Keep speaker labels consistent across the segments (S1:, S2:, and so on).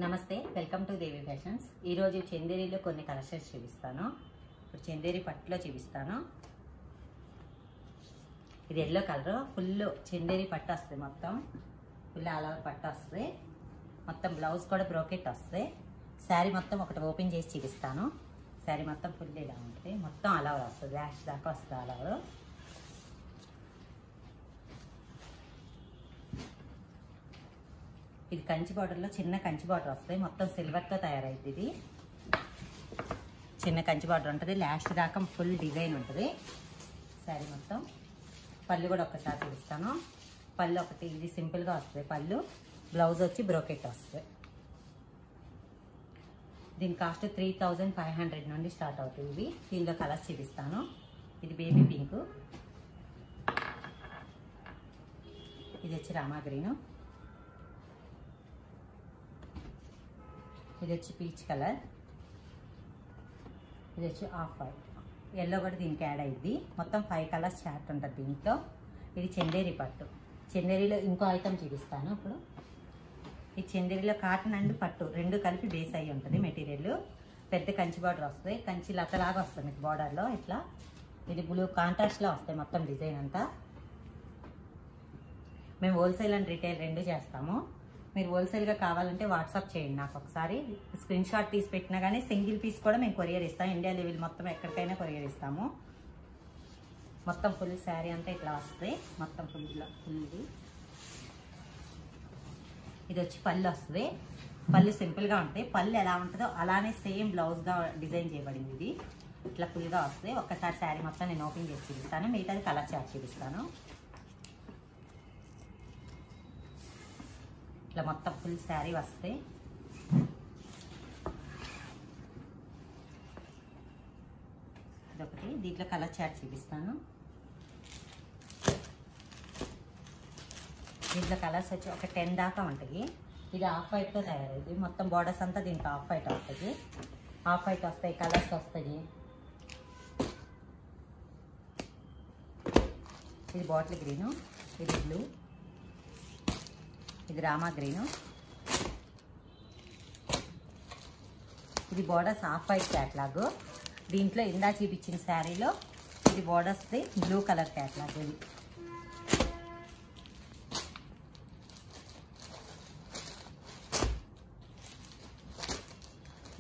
S1: నమస్తే, welcome to Devi fashions. ఈరోజు చందేరీలో కొన్ని కలెక్షన్స్ చూపిస్తాను. ఇప్పుడు చందేరీ పట్టులో చూపిస్తాను. ఇది ఎల్లో కలర్, ఫుల్ చందేరీ పట్టు వస్తుంది. మొత్తం ఫుల్ ఆల్ ఓవర్ పట్టు వస్తుంది. మొత్తం బ్లౌజ్ కూడా బ్రోకెట్ వస్తుంది. శారీ మొత్తం ఒకటి ఓపెన్ చేసి చూపిస్తాను. శారీ మొత్తం ఫుల్ ఇలా ఉంటుంది. మొత్తం ఆల్ ఓవర్ వస్తుంది, లాస్ట్ దాకా వస్తుంది ఆల్ ఓవర్. ఇది కంచి బార్డర్లో చిన్న కంచి బార్డర్ వస్తుంది. మొత్తం సిల్వర్తో తయారైంది. ఇది చిన్న కంచి బార్డర్ ఉంటుంది. లాస్ట్ దాకా ఫుల్ డిజైన్ ఉంటుంది. శారీ మొత్తం పళ్ళు కూడా ఒక్కసారి చూపిస్తాను. పళ్ళు ఒకటి ఇది సింపుల్గా వస్తుంది. పళ్ళు బ్లౌజ్ వచ్చి బ్రోకెట్ వస్తుంది. దీని కాస్ట్ 3500 నుండి స్టార్ట్ అవుతుంది. దీనిలో కలర్స్ చూపిస్తాను. ఇది బేబీ పింక్, ఇది వచ్చి రామా గ్రీను, ఇది వచ్చి పీచ్ కలర్, ఇది వచ్చి ఆఫ్ వైట్, ఎల్లో కూడా దీనికి యాడ్ అయ్యింది. మొత్తం 5 కలర్స్ చార్ట్ ఉంటుంది దీంట్లో. ఇది చందేరీ పట్టు. చందేరీలో ఇంకో ఐటమ్ చూపిస్తాను. ఇప్పుడు ఈ చందేరీలో కాటన్ అండ్ పట్టు రెండు కలిపి బేస్ అయ్యి ఉంటుంది మెటీరియల్. పెద్ద కంచి బార్డర్ వస్తుంది. కంచి లతలాగా వస్తుంది మీకు బార్డర్లో ఇట్లా. ఇది బ్లూ కాంట్రాస్ట్లో వస్తాయి మొత్తం డిజైన్ అంతా. మేము హోల్సేల్ అండ్ రిటైల్ రెండు చేస్తాము. మీరు హోల్సేల్గా కావాలంటే వాట్సాప్ చేయండి నాకు ఒకసారి. స్క్రీన్ షాట్ తీసి పెట్టినా కానీ సింగిల్ పీస్ కూడా మేము కొరియర్ ఇస్తాం. ఇండియా లెవెల్ మొత్తం ఎక్కడికైనా కొరియర్ ఇస్తాము. మొత్తం ఫుల్ శారీ అంతా ఇట్లా వస్తుంది. మొత్తం ఫుల్ది. ఇది వచ్చి పళ్ళు వస్తుంది. పళ్ళు సింపుల్గా ఉంటాయి. పళ్ళు ఎలా ఉంటుందో అలానే సేమ్ బ్లౌజ్గా డిజైన్ చేయబడింది. ఇది ఇట్లా ఫుల్గా వస్తుంది. ఒక్కసారి శారీ మొత్తం నేను ఓపెన్ చేసి చూపిస్తాను. మిగతాది కలర్ చార్ట్ చూపిస్తాను. ఇట్లా మొత్తం ఫుల్ శారీ వస్తాయి. ఇదొకటి. దీంట్లో కలర్ చార్ట్ చూపిస్తాను. దీంట్లో కలర్స్ వచ్చి ఒక 10 దాకా ఉంటాయి. ఇది ఆఫ్ వైట్తో తయారైంది. మొత్తం బార్డర్స్ అంతా దీంట్లో ఆఫ్ వైట్ వస్తుంది. ఆఫ్ వైట్ వస్తాయి, కలర్స్ వస్తాయి. ఇది బాటిల్ గ్రీను, ఇది బ్లూ, ఇది రామా గ్రీను, ఇది బార్డర్స్ ఆఫ్ వైట్ క్యాట్లాగ్. దీంట్లో ఇందా చూపించిన శారీలో ఇది బార్డర్స్ది బ్లూ కలర్ క్యాట్లాగ్.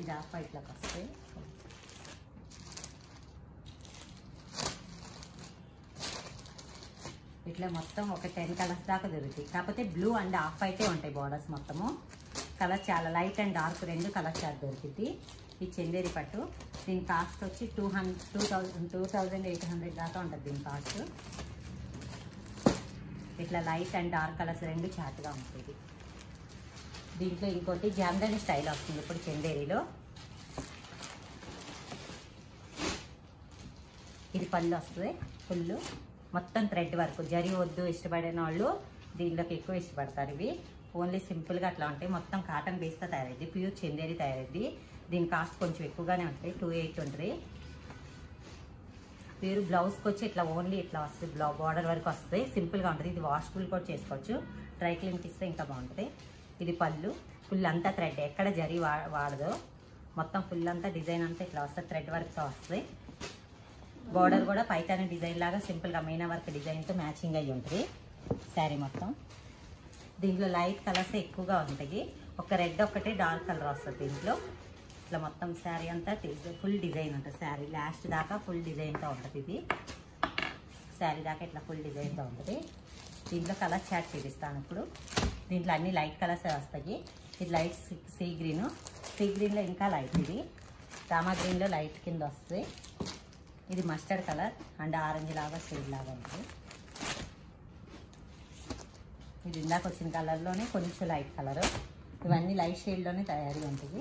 S1: ఇది ఆఫ్ వైట్లోకి వస్తాయి. ఇట్లా మొత్తం ఒక 10 కలర్స్ దాకా దొరుకుతాయి. కాకపోతే బ్లూ అండ్ ఆఫ్ వైటే ఉంటాయి బార్డర్స్ మొత్తము. కలర్ చాలా లైట్ అండ్ డార్క్ రెండు కలర్ చార్ట్ దొరుకుతుంది. ఈ చందేరి పట్టు. దీని కాస్ట్ వచ్చి 2800 దాకా ఉంటుంది దీని కాస్ట్. ఇట్లా లైట్ అండ్ డార్క్ కలర్స్ రెండు చార్ట్గా ఉంటుంది. దీంట్లో ఇంకోటి జామ్దాని స్టైల్ వస్తుంది ఇప్పుడు చందేరిలో. ఇది పళ్ళు వస్తుంది ఫుల్. మొత్తం థ్రెడ్ వర్క్. జరీ వద్దు ఇష్టపడిన వాళ్ళు దీంట్లోకి ఎక్కువ ఇష్టపడతారు. ఇవి ఓన్లీ సింపుల్గా అట్లా ఉంటాయి. మొత్తం కాటన్ బేస్తో తయారైంది. ప్యూర్ చందేరి తయారైంది. దీని కాస్ట్ కొంచెం ఎక్కువగానే ఉంటుంది. 2800 ఉంటుంది. ప్యూర్ బ్లౌజ్కి వచ్చి ఇట్లా ఓన్లీ ఇట్లా వస్తుంది. బార్డర్ వరకు వస్తుంది. సింపుల్గా ఉంటుంది. ఇది వాష్ఫుల్ కూడా చేసుకోవచ్చు. డ్రై క్లీన్కి ఇస్తే ఇంకా బాగుంటుంది. ఇది పళ్ళు ఫుల్ అంతా థ్రెడ్, ఎక్కడ జరీ వాడదు. మొత్తం ఫుల్ అంతా డిజైన్ అంతా ఇట్లా వస్తుంది. థ్రెడ్ వర్క్తో వస్తుంది. బార్డర్ కూడా పైతాని డిజైన్ లాగా సింపుల్గా మీనా వర్క్ డిజైన్తో మ్యాచింగ్ అయ్యి ఉంటుంది శారీ మొత్తం. దీంట్లో లైట్ కలర్స్ ఎక్కువగా ఉంటాయి. ఒక రెడ్ ఒకటి డార్క్ కలర్ వస్తుంది దీంట్లో. ఇట్లా మొత్తం శారీ అంతా ఫుల్ డిజైన్ ఉంటుంది. శారీ లాస్ట్ దాకా ఫుల్ డిజైన్తో ఉంటుంది. ఇది శారీ దాకా ఇట్లా ఫుల్ డిజైన్తో ఉంటుంది. దీంట్లో కలర్ చార్ట్ చూపిస్తాను ఇప్పుడు. దీంట్లో అన్ని లైట్ కలర్స్ వస్తాయి. ఇది లైట్ సీ గ్రీను. సీ గ్రీన్లో ఇంకా లైట్. ఇది రామా గ్రీన్లో లైట్ కింద వస్తుంది. ఇది మస్టర్డ్ కలర్ అండ్ ఆరెంజ్ లాగా షేడ్ లాగా ఉంటుంది. ఇది ఇందాక వచ్చిన కలర్లోనే కొంచెం లైట్ కలర్. ఇవన్నీ లైట్ షేడ్లోనే తయారీ ఉంటుంది.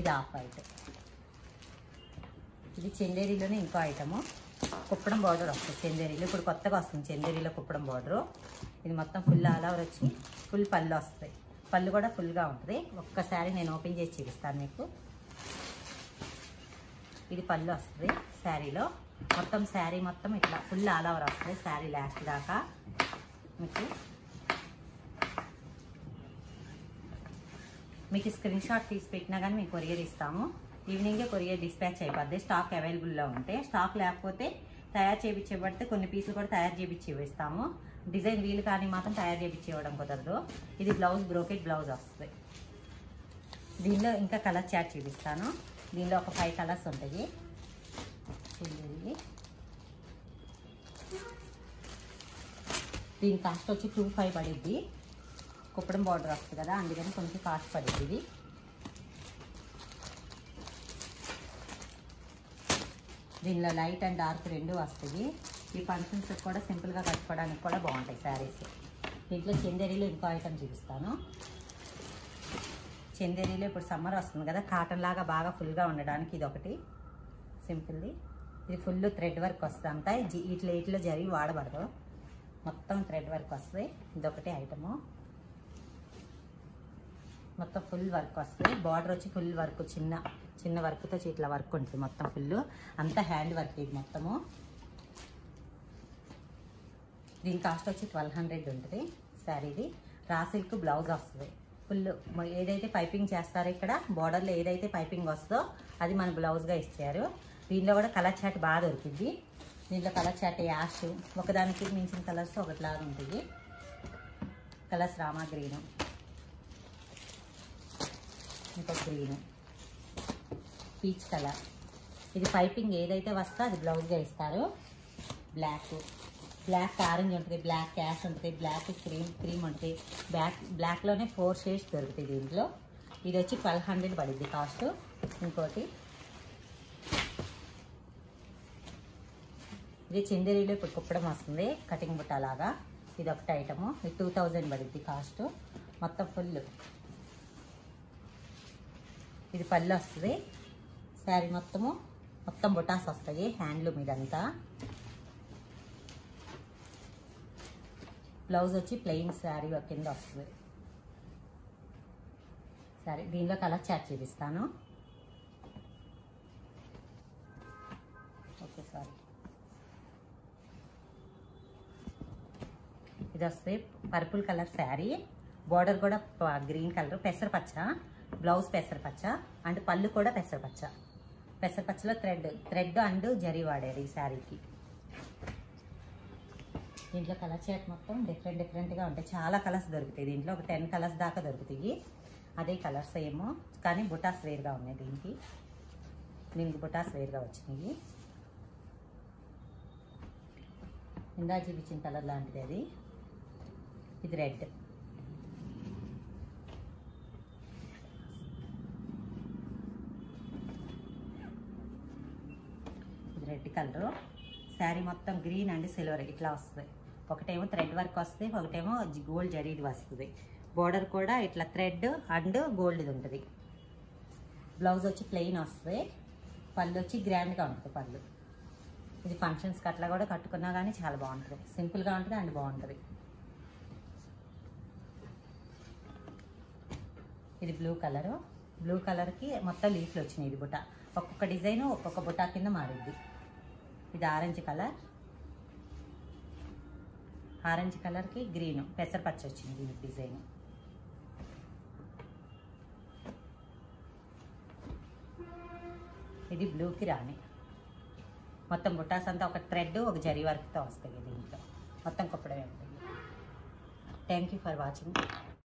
S1: ఇది ఆఫ్ వైట్. ఇది చందేరీలోనే ఇంకో ఐటము. కుప్పడం బార్డర్ వస్తుంది చందేరీలో. ఇప్పుడు కొత్తగా వస్తుంది చందేరీలో కుప్పడం బార్డరు. ఇది మొత్తం ఫుల్ ఆల్ ఓవర్ వచ్చి ఫుల్ పళ్ళు వస్తాయి. పళ్ళు కూడా ఫుల్గా ఉంటుంది. ఒక్కసారి నేను ఓపెన్ చేసి చూపిస్తాను మీకు. ఇది పళ్ళు వస్తుంది శారీలో. మొత్తం శారీ మొత్తం ఇట్లా ఫుల్ ఆల్ ఓవర్ వస్తుంది శారీ లాస్ట్ దాకా మీకు. మీకు స్క్రీన్ షాట్ తీసి పెట్టినా కానీ మీకు కొరియర్ ఇస్తాము. ఈవినింగే కొరియర్ డిస్పాచ్ అయిపోద్ది స్టాక్ అవైలబుల్లో ఉంటే. స్టాక్ లేకపోతే తయారు చేయించబడితే కొన్ని పీసులు కూడా తయారు చేయించి ఇస్తాము. డిజైన్ వీలు కానీ మాత్రం తయారు చేయించి ఇవ్వడం కుదరదు. ఇది బ్లౌజ్ బ్రోకెట్ బ్లౌజ్ వస్తుంది. దీనిలో ఇంకా కలర్ చార్ట్ చూపిస్తాను. దీనిలో ఒక 5 కలర్స్ ఉంటాయి. దీని కాస్ట్ వచ్చి 25 పడిద్ది. కుప్పడం బార్డర్ వస్తుంది కదా, అందుకని కొంచెం కాస్ట్ పడిద్ది ఇది. దీనిలో లైట్ అండ్ డార్క్ రెండు వస్తుంది. ఈ ఫంక్షన్స్ కూడా సింపుల్గా కట్టుకోవడానికి కూడా బాగుంటాయి శారీస్. దీంట్లో చందేరీలో ఇంకో ఐటమ్ చూపిస్తాను. చందేరీలో ఇప్పుడు సమ్మర్ వస్తుంది కదా, కాటన్ లాగా బాగా ఫుల్గా ఉండడానికి ఇది ఒకటి సింపుల్ది. ఇది ఫుల్ థ్రెడ్ వర్క్ వస్తుంది. అంతా ఇట్లా జరిగి వాడబడదు, మొత్తం థ్రెడ్ వర్క్ వస్తుంది. ఇదొకటి ఐటము, మొత్తం ఫుల్ వర్క్ వస్తుంది. బార్డర్ వచ్చి ఫుల్ వర్క్, చిన్న వర్క్తో ఇట్లా వర్క్ ఉంటుంది. మొత్తం ఫుల్ అంతా హ్యాండ్ వర్క్ ఇది మొత్తము. దీని కాస్ట్ వచ్చి 1200 ఉంటుంది శారీది. రా సిల్క్ బ్లౌజ్ వస్తుంది. ఫుల్ ఏదైతే పైపింగ్ చేస్తారో ఇక్కడ బార్డర్లో ఏదైతే పైపింగ్ వస్తుందో అది మన బ్లౌజ్గా ఇచ్చారు. దీనిలో కూడా కలర్ చాట్ బాగా దొరికింది. దీంట్లో కలర్ చాట్ యాష్, ఒకదానికి మించిన కలర్స్ ఒకటిలాగా ఉంటుంది. కలర్స్ రామా గ్రీను, ఇంకొక గ్రీను, పీచ్ కలర్. ఇది పైపింగ్ ఏదైతే వస్తుందో అది బ్లౌజ్గా ఇస్తారు. బ్లాక్ ఆరెంజ్ ఉంటుంది, బ్లాక్ క్యాష్ ఉంటుంది, బ్లాక్ క్రీమ్ ఉంటుంది. బ్లాక్లోనే 4 షేడ్స్ దొరుకుతాయి దీంట్లో. ఇది వచ్చి 1200 పడుద్ది కాస్ట్. ఇంకోటి ఇది చందేరీలో ఇప్పుడు కుప్పడం వస్తుంది, కటింగ్ బుట్ట లాగా. ఇది ఒకటి ఐటము. ఇది 2000 పడుద్ది కాస్ట్. మొత్తం ఫుల్ ఇది పళ్ళు వస్తుంది. శారీ మొత్తం బుటాస్ వస్తాయి. హ్యాండ్లూమ్ ఇదంతా. బ్లౌజ్ వచ్చి ప్లెయిన్ శారీ కింద వస్తుంది. సరే, దీనిలో కలర్ చార్ట్ చూపిస్తాను. Okay, sorry. ఇది వస్తే పర్పుల్ కలర్ శారీ. బార్డర్ కూడా గ్రీన్ కలర్, పెసరపచ్చ. బ్లౌజ్ పెసరపచ్చ అండ్ పళ్ళు కూడా పెసరపచ్చ. పెసరపచ్చలో థ్రెడ్ అండ్ జరీ వాడారు ఈ శారీకి. దీంట్లో కలర్ చార్ట్ మొత్తం డిఫరెంట్గా ఉంటాయి. చాలా కలర్స్ దొరుకుతాయి దీంట్లో. ఒక 10 కలర్స్ దాకా దొరుకుతాయి. అదే కలర్స్ ఏమో కానీ బుటాస్ వేరుగా ఉన్నాయి. దీనికి బుటాస్ వేరుగా వచ్చినాయి. ఇందా చూపించిన కలర్ లాంటిది అది. ఇది రెడ్. ఇది రెడ్ కలరు. శారీ మొత్తం గ్రీన్ అండ్ సిల్వర్ ఇట్లా వస్తుంది. ఒకటేమో థ్రెడ్ వర్క్ వస్తుంది, ఒకటేమో గోల్డ్ జరీది వస్తుంది. బోర్డర్ కూడా ఇట్లా థ్రెడ్ అండ్ గోల్డ్ది ఉంటుంది. బ్లౌజ్ వచ్చి ప్లెయిన్ వస్తుంది. పళ్ళు వచ్చి గ్రాండ్గా ఉంటుంది పళ్ళు. ఇది ఫంక్షన్స్కి అట్లా కూడా కట్టుకున్నా కానీ చాలా బాగుంటుంది. సింపుల్గా ఉంటుంది అండ్ బాగుంటుంది. ఇది బ్లూ కలరు. బ్లూ కలర్కి మొత్తం లీఫ్లు వచ్చినాయి. ఇది బుట్ట ఒక్కొక్క డిజైన్ ఒక్కొక్క బుట్ట కింద మారిద్ది. ఇది ఆరెంజ్ కలర్. ఆరెంజ్ కలర్కి గ్రీన్ పెసరపచ్చ వచ్చింది ఈ డిజైన్. ఇది బ్లూకి రాణి. మొత్తం బుట్టాస్ అంతా ఒక థ్రెడ్ ఒక జరీ వర్క్తో వస్తాయి. దీంట్లో మొత్తం కుప్పడమే ఉంటుంది. Thank you for watching.